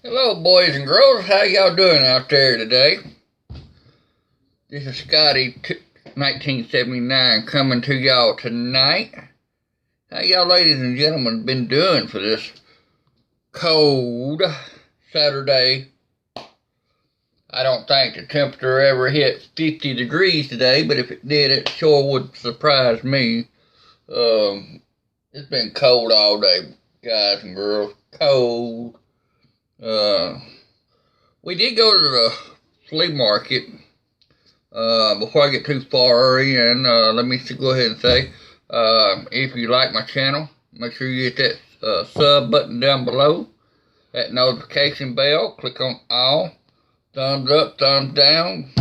Hello, boys and girls. How y'all doing out there today? This is Scotty, 1979, coming to y'all tonight. How y'all, ladies and gentlemen, been doing for this cold Saturday? I don't think the temperature ever hit 50 degrees today, but if it did, it sure would surprise me. It's been cold all day, guys and girls. Cold. We did go to the flea market. Before I get too far in, let me go ahead and say, if you like my channel, make sure you hit that sub button down below, that notification bell, click on all, thumbs up, thumbs down,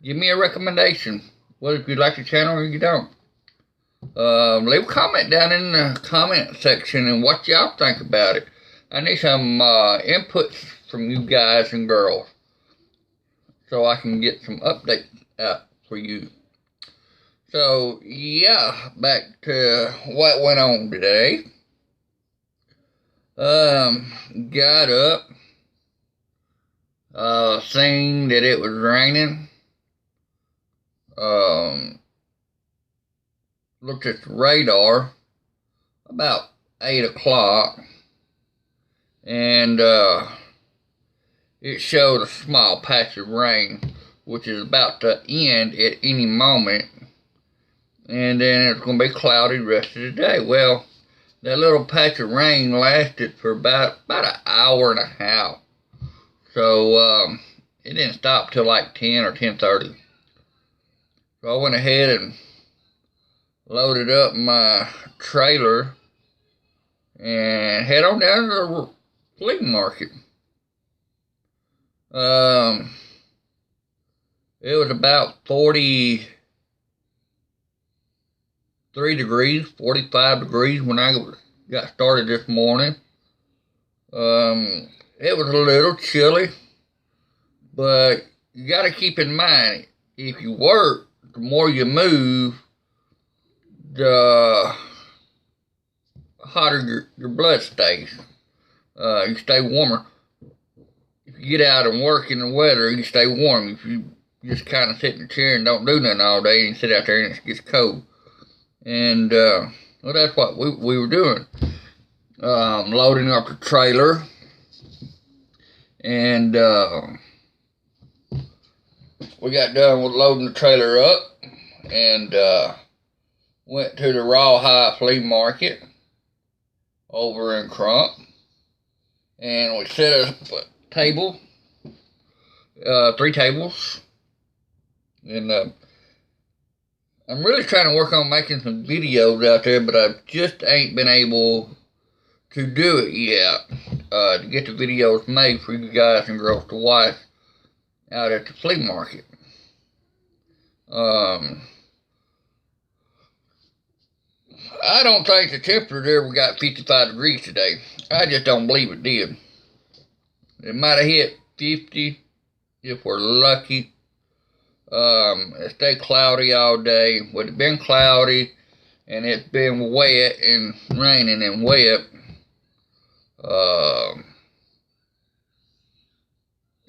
give me a recommendation, whether if you like the channel or you don't. Leave a comment down in the comment section and what y'all think about it. I need some inputs from you guys and girls so I can get some updates out for you. So, yeah, back to what went on today. Got up, seen that it was raining. Looked at the radar about 8 o'clock, and it showed a small patch of rain, which is about to end at any moment, and then it's going to be cloudy the rest of the day. Well, that little patch of rain lasted for about an hour and a half, so it didn't stop till like 10 or 10:30. So I went ahead and loaded up my trailer and head on down to the flea market. It was about 43 degrees, 45 degrees when I got started this morning. It was a little chilly, but you got to keep in mind, if you work, the more you move, the hotter your blood stays. You stay warmer. If you get out and work in the weather, you stay warm. If you just kind of sit in the chair and don't do nothing all day and sit out there and it gets cold. And, well, that's what we were doing. Loading up the trailer. And, we got done with loading the trailer up. And, went to the Rawhide Flea Market over in Crump, and we set up a table, 3 tables, and I'm really trying to work on making some videos out there, but I just ain't been able to do it yet, to get the videos made for you guys and girls to watch out at the flea market. I don't think the temperature ever got 55 degrees today. I just don't believe it did. It might have hit 50 if we're lucky. It stayed cloudy all day. Would have been cloudy and it's been wet and raining and wet.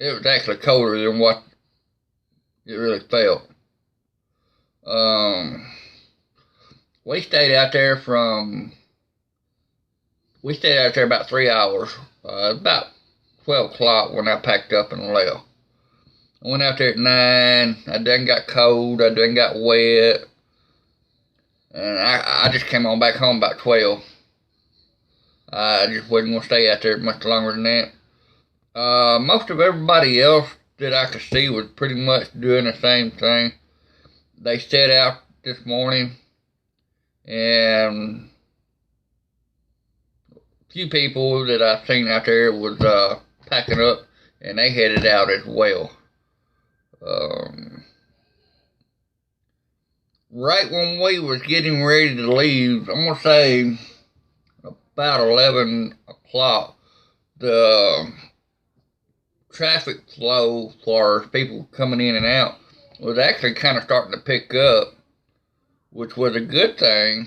It was actually colder than what it really felt. We stayed out there about 3 hours. About 12 o'clock when I packed up and left. I went out there at 9. I done got cold. I done got wet. And I just came on back home about 12. I just wasn't going to stay out there much longer than that. Most of everybody else that I could see was pretty much doing the same thing. They set out this morning, and a few people that I've seen out there was packing up, and they headed out as well. Right when we was getting ready to leave, I'm going to say about 11 o'clock, the traffic flow for people coming in and out was actually kind of starting to pick up, which was a good thing,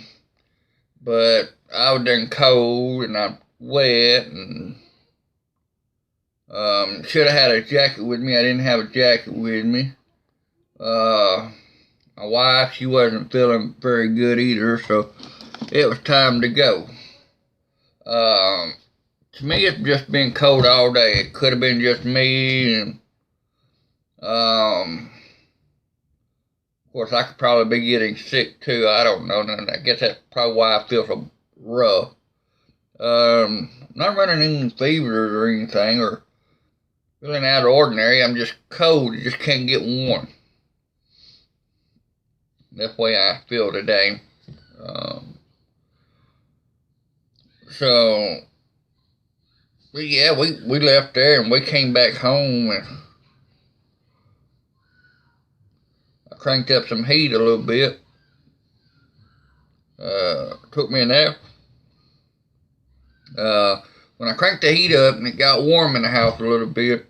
but I was done cold and I'm wet, and Should have had a jacket with me. I didn't have a jacket with me. My wife, she wasn't feeling very good either, so it was time to go. To me, it's just been cold all day. It could have been just me, and of course, I could probably be getting sick too. I don't know. And I guess that's probably why I feel so rough. Not running any fevers or anything, or feeling out of ordinary. I'm just cold. You just can't get warm. That's the way I feel today. So, yeah, we left there and we came back home, and I cranked up some heat a little bit. Took me a nap. When I cranked the heat up and it got warm in the house a little bit,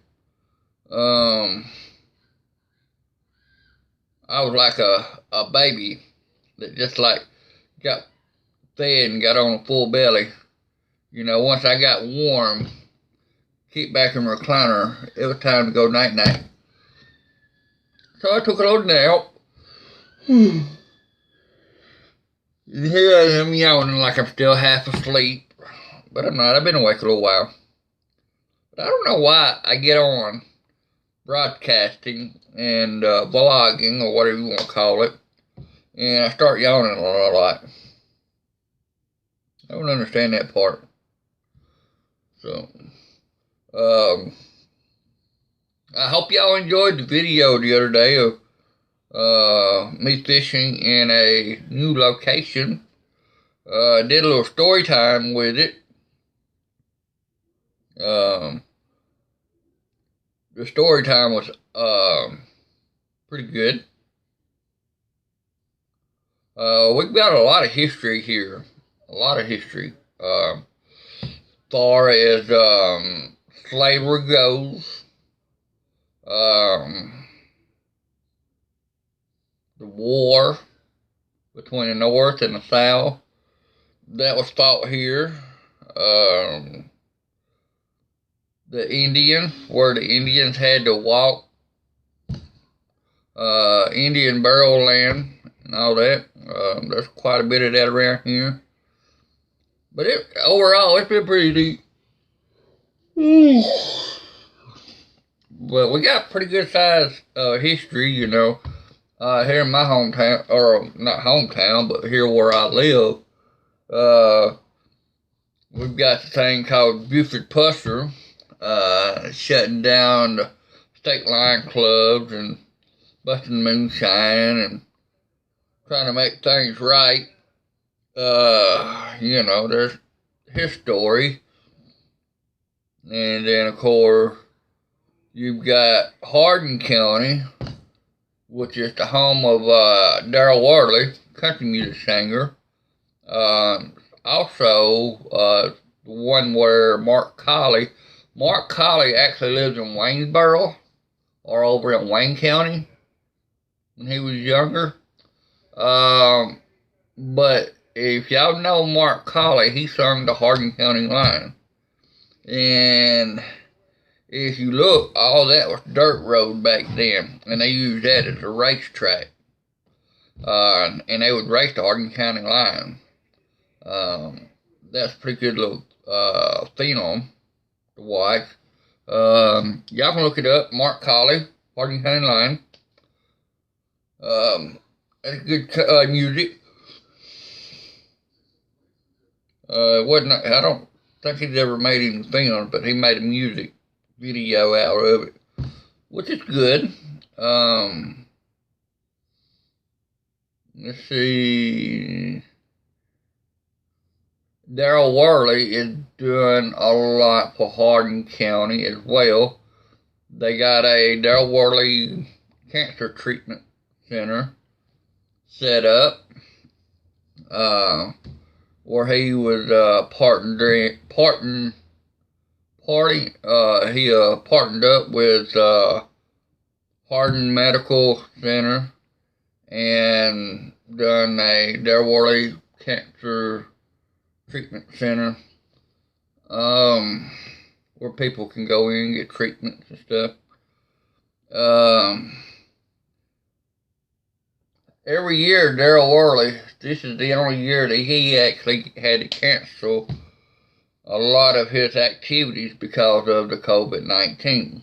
I was like a baby that just like got fed and got on a full belly. You know, once I got warm, kicked back in the recliner, it was time to go night-night. So I took a little nap. And here I am yawning like I'm still half asleep. But I'm not. I've been awake a little while. But I don't know why I get on broadcasting and vlogging, or whatever you want to call it, and I start yawning a lot. I don't understand that part. So, I hope y'all enjoyed the video the other day of me fishing in a new location. Did a little story time with it. The story time was pretty good. We've got a lot of history here. A lot of history. Far as slavery goes. The war between the North and the South that was fought here. The Indian, where the Indians had to walk, Indian burial land and all that. There's quite a bit of that around here. But overall, it's been pretty deep. But we got pretty good size history, you know. Here in my hometown, or not hometown, but here where I live, we've got the thing called Buford Pusser, shutting down the state line clubs and busting moonshine and trying to make things right. You know, there's his story. And then, of course, you've got Hardin County, which is the home of Darryl Worley, country music singer. Also, the one where Mark Colley actually lives in Waynesboro, or over in Wayne County, when he was younger. But if y'all know Mark Colley, he sung the Hardin County line. And if you look, all that was dirt road back then, and they used that as a racetrack. And they would race the Hardin County line. That's a pretty good little phenom to watch. Y'all can look it up, Mark Colley, Hardin County line. That's good music. I don't think he's ever made any film, but he made a music video out of it, which is good. Let's see. Darryl Worley is doing a lot for Hardin County as well. They got a Darryl Worley Cancer Treatment Center set up, where he was partnered up with Hardin Medical Center and done a Darryl Worley Cancer Treatment Center. where people can go in and get treatments and stuff. Um, every year, Daryl Worley, this is the only year that he actually had to cancel a lot of his activities because of the COVID-19.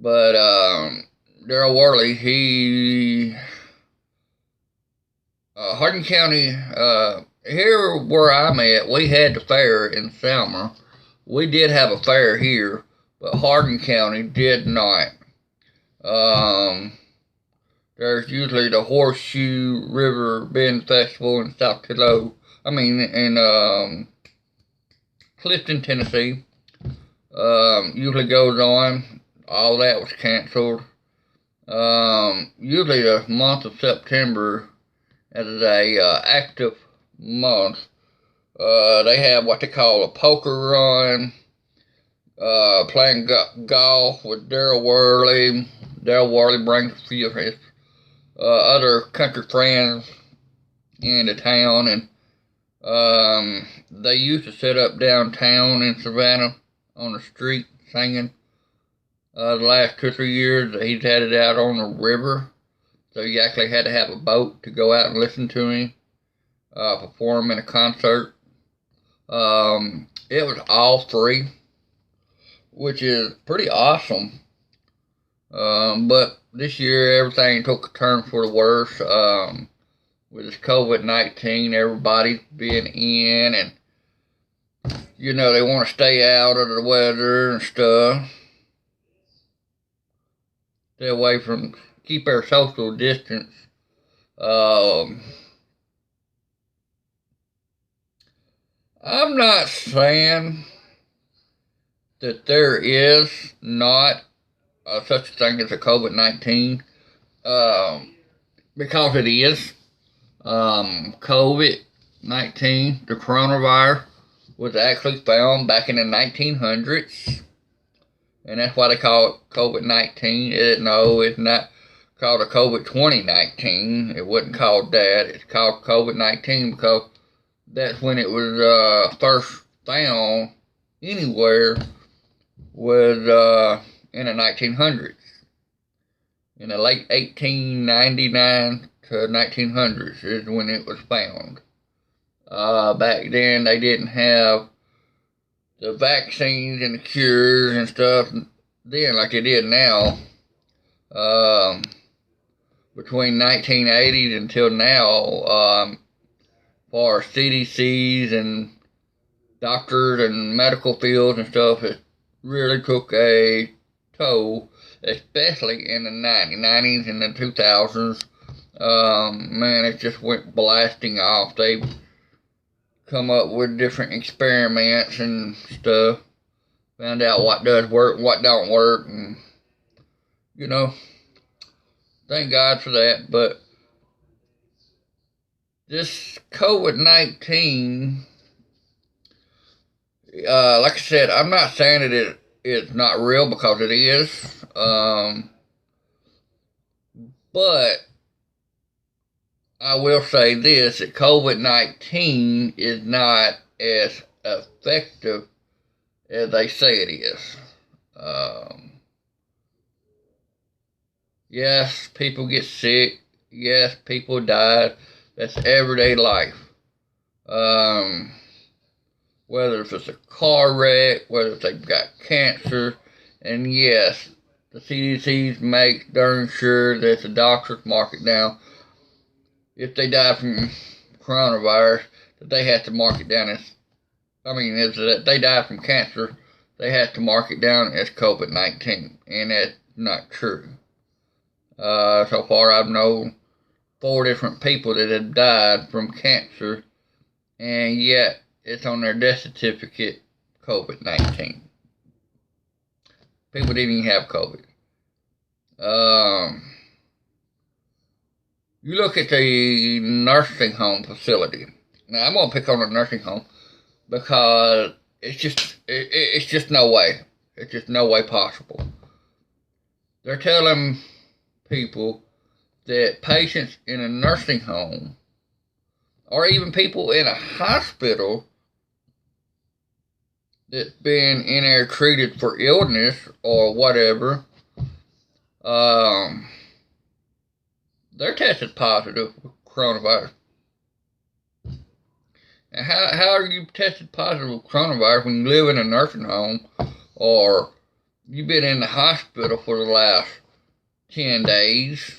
But Daryl Worley, Hardin County, here where I'm at, we had the fair in Selma. We did have a fair here, but Hardin County did not. There's usually the Horseshoe River Bend Festival in in Clifton, Tennessee. Usually goes on. All that was canceled. Usually the month of September is a active month. They have what they call a poker run, playing golf with Daryl Worley. Daryl Worley brings a few of his other country friends into town, and they used to set up downtown in Savannah on the street singing. The last 2 or 3 years, he's had it out on the river, so you actually had to have a boat to go out and listen to him perform in a concert. It was all free, which is pretty awesome. But this year, everything took a turn for the worse. With this COVID-19, everybody's being in, and they want to stay out of the weather and stuff. Stay away from, keep our social distance. I'm not saying that there is not such a thing as a COVID-19, because it is. COVID-19, the coronavirus, was actually found back in the 1900s. And that's why they call it COVID-19. No, it's not called a COVID-2019. It wasn't called that. It's called COVID-19 because that's when it was first found anywhere, was in the 1900s. In the late 1899 to 1900s is when it was found. Back then they didn't have the vaccines and the cures and stuff then like they did now. Between 1980s until now, for CDCs and doctors and medical fields and stuff, it really took a toll, especially in the 90s and the 2000s. Man, it just went blasting off. They come up with different experiments and stuff, found out what does work, what don't work, and thank God for that. But this COVID-19, like I said, I'm not saying that it's not real, because it is, but I will say this, that COVID-19 is not as effective as they say it is. Yes, people get sick. Yes, people die. That's everyday life. Whether it's a car wreck, whether they've got cancer, and yes, the CDCs make darn sure that the doctors mark it down. If they die from coronavirus, that they have to mark it down as, if they die from cancer, they have to mark it down as COVID-19, and that's not true. So far I've known 4 different people that have died from cancer, and yet it's on their death certificate, COVID-19. People didn't even have COVID. You look at the nursing home facility. Now, I'm going to pick on the nursing home because it's just no way. It's just no way possible. They're telling people that patients in a nursing home, or even people in a hospital, that's been in there treated for illness or whatever, um, they're tested positive with coronavirus. And how are you tested positive with coronavirus when you live in a nursing home or you've been in the hospital for the last 10 days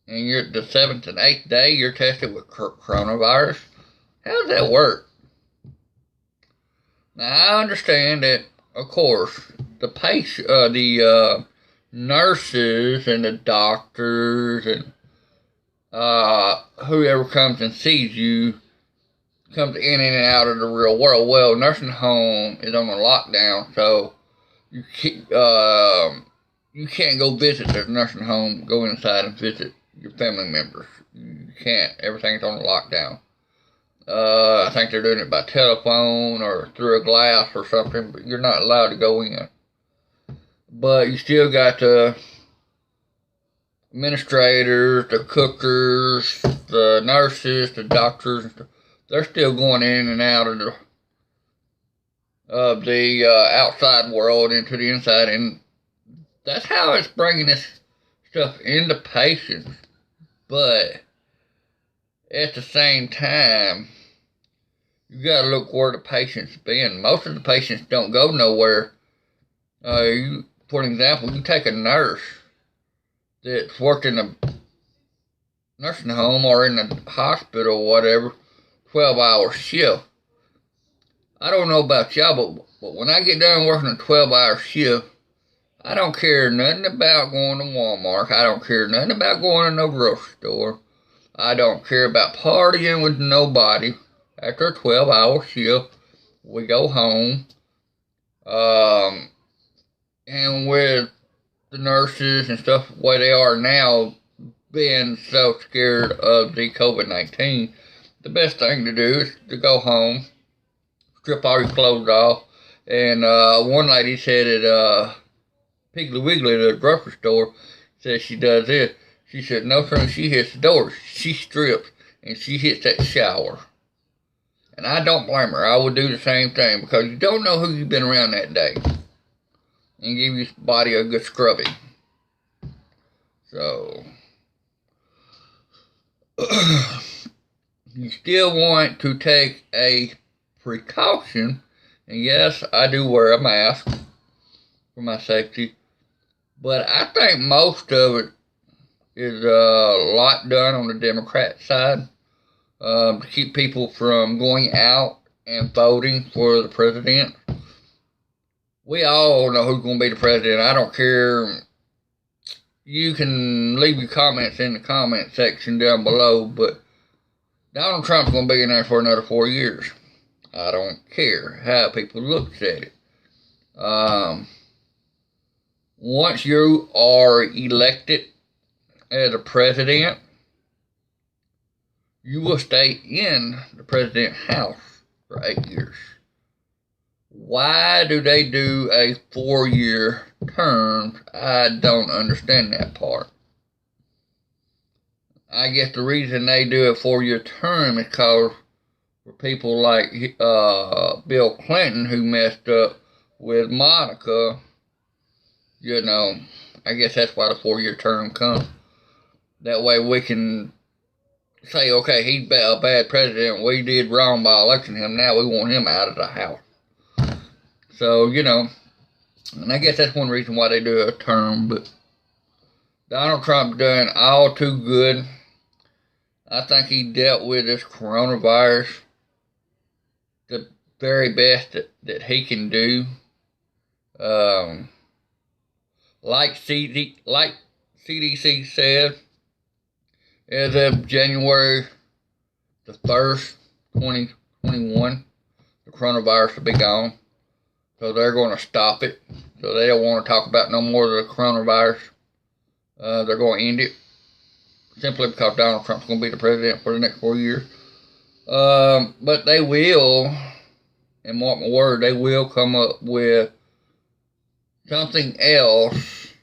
and you're the 7th and 8th day you're tested with coronavirus? How does that work? Now, I understand that, of course, the nurses and the doctors and whoever comes and sees you comes in and out of the real world. Well, nursing home is on a lockdown, so you can't go visit the nursing home, go inside and visit your family members. You can't. Everything's on a lockdown. I think they're doing it by telephone or through a glass or something, but you're not allowed to go in. But you still got the administrators, the cookers, the nurses, the doctors. They're still going in and out of the outside world into the inside, and that's how it's bringing this stuff into patients. But at the same time, you gotta look where the patient's been. Most of the patients don't go nowhere. For example, you take a nurse that's worked in a nursing home or in a hospital or whatever, 12-hour shift. I don't know about y'all, but when I get done working a 12-hour shift, I don't care nothing about going to Walmart. I don't care nothing about going to no grocery store. I don't care about partying with nobody. After a 12-hour shift, we go home. And with the nurses and stuff, the way they are now, being so scared of the COVID-19, the best thing to do is to go home, strip all your clothes off. And one lady said at Piggly Wiggly, the grocery store, said she does this. She said no sooner she hits the door, she strips and she hits that shower. And I don't blame her. I would do the same thing because you don't know who you've been around that day. And give your body a good scrubbing. So, you still want to take a precaution. And yes, I do wear a mask for my safety. But I think most of it is a lot done on the Democrat side to keep people from going out and voting for the president. We all know who's going to be the president. I don't care. You can leave your comments in the comment section down below, but Donald Trump's going to be in there for another 4 years. I don't care how people look at it. Once you are elected as a president, you will stay in the president's house for 8 years. Why do they do a 4-year term? I don't understand that part. I guess the reason they do a 4-year term is because for people like Bill Clinton, who messed up with Monica, you know, I guess that's why the 4-year term comes. That way we can say, okay, he's a bad president. We did wrong by electing him. Now we want him out of the house. So, you know, and I guess that's one reason why they do a term. But Donald Trump done all too good. I think he dealt with this coronavirus the very best that he can do. Like CDC said, as of January the 1st, 2021, the coronavirus will be gone. So they're going to stop it. So they don't want to talk about no more of the coronavirus. They're going to end it. Simply because Donald Trump's going to be the president for the next 4 years. But they will, and mark my word, they will come up with something else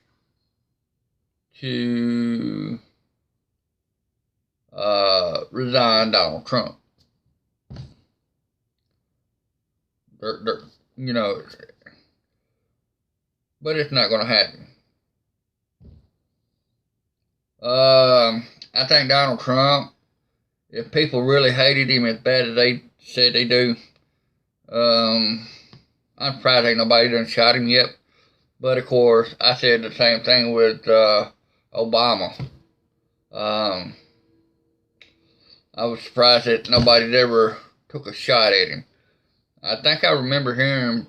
to resign Donald Trump. they're you know, but it's not gonna happen. I think Donald Trump, if people really hated him as bad as they said they do, I'm surprised ain't nobody done shot him yet. But of course, I said the same thing with Obama. I was surprised that nobody'd ever took a shot at him. I think I remember hearing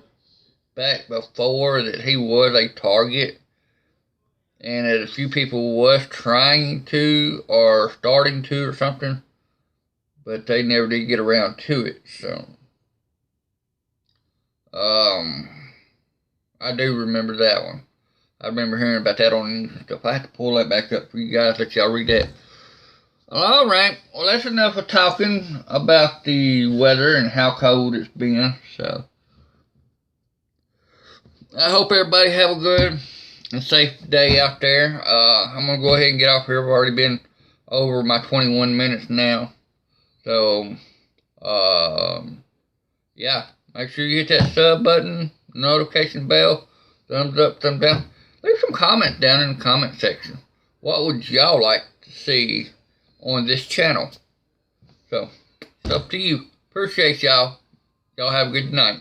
back before that he was a target, and that a few people was trying to or starting to or something, but they never did get around to it. So, I do remember that one. I remember hearing about that on news and stuff. I have to pull that back up for you guys, let y'all read that. Alright, well, that's enough of talking about the weather and how cold it's been. So, I hope everybody have a good and safe day out there. I'm going to go ahead and get off here. I've already been over my 21 minutes now. So, yeah, make sure you hit that sub button, notification bell, thumbs up, thumbs down. Leave some comments down in the comment section. What would y'all like to see on this channel? So, it's up to you. Appreciate y'all. Y'all have a good night.